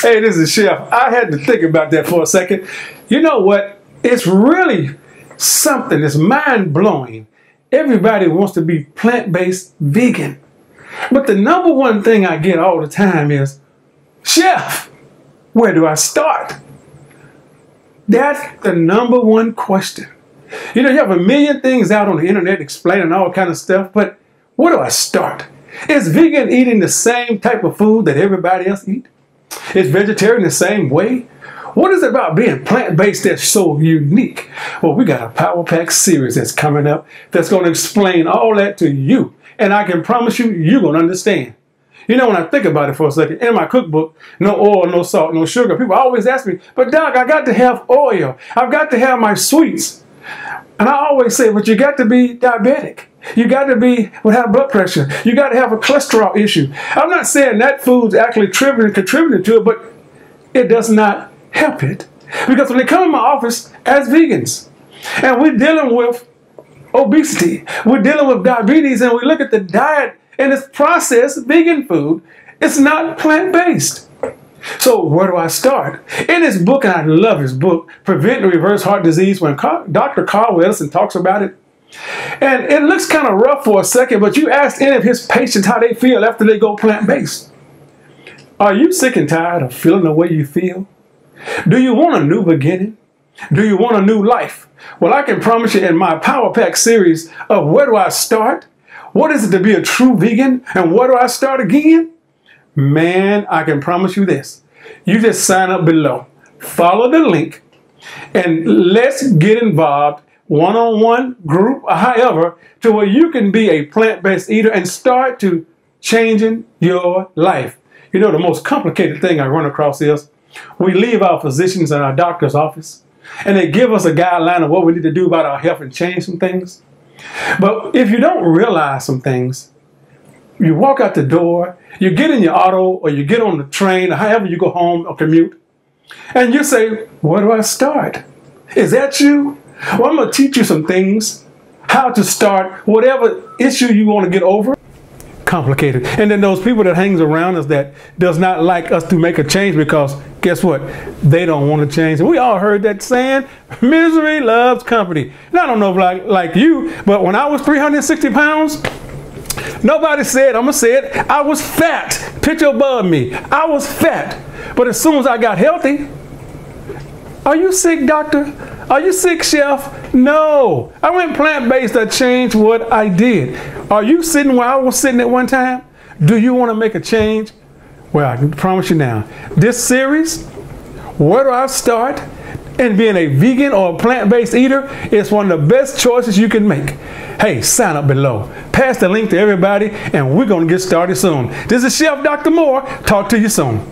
Hey, this is Chef. I had to think about that for a second. You know what? It's really something that's mind-blowing. Everybody wants to be plant-based vegan. But the number one thing I get all the time is, Chef, where do I start? That's the number one question. You know, you have a million things out on the internet explaining all kind of stuff, but where do I start? Is vegan eating the same type of food that everybody else eats? Is vegetarian the same way? What is it about being plant-based that's so unique? Well, we got a Power Pack series that's coming up that's going to explain all that to you. And I can promise you, you're going to understand. You know, when I think about it for a second, in my cookbook, no oil, no salt, no sugar. People always ask me, but Doc, I got to have oil. I've got to have my sweets. And I always say, but you got to be diabetic. You got to be have blood pressure. You got to have a cholesterol issue. I'm not saying that food's actually contributing to it, but it does not help it. Because when they come in my office as vegans, and we're dealing with obesity, we're dealing with diabetes, and we look at the diet and it's processed vegan food, it's not plant-based. So where do I start? In his book, and I love his book, Prevent and Reverse Heart Disease, when Dr. Carl Edison talks about it, and it looks kind of rough for a second, but you ask any of his patients how they feel after they go plant-based. Are you sick and tired of feeling the way you feel? Do you want a new beginning? Do you want a new life? Well, I can promise you in my Power Pack series of where do I start? What is it to be a true vegan? And where do I start again? Man, I can promise you this. You just sign up below. Follow the link and let's get involved, one-on-one, group, or however, to where you can be a plant-based eater and start to changing your life. You know, the most complicated thing I run across is we leave our physicians in our doctor's office and they give us a guideline of what we need to do about our health and change some things. But if you don't realize some things, you walk out the door, you get in your auto or you get on the train or however you go home or commute, and you say, where do I start? Is that you? Well, I'm going to teach you some things, how to start whatever issue you want to get over. Complicated. And then those people that hangs around us that does not like us to make a change because guess what? They don't want to change. And we all heard that saying, misery loves company. And I don't know if like you, but when I was 360 pounds, nobody said, I'm going to say it, I was fat. Picture above me. I was fat. But as soon as I got healthy, are you sick, doctor? Are you sick, chef? No. I went plant-based. I changed what I did. Are you sitting where I was sitting at one time? Do you want to make a change? Well, I can promise you now. This series, where do I start? And being a vegan or a plant-based eater is one of the best choices you can make. Hey, sign up below. Pass the link to everybody, and we're going to get started soon. This is Chef Dr. Moore. Talk to you soon.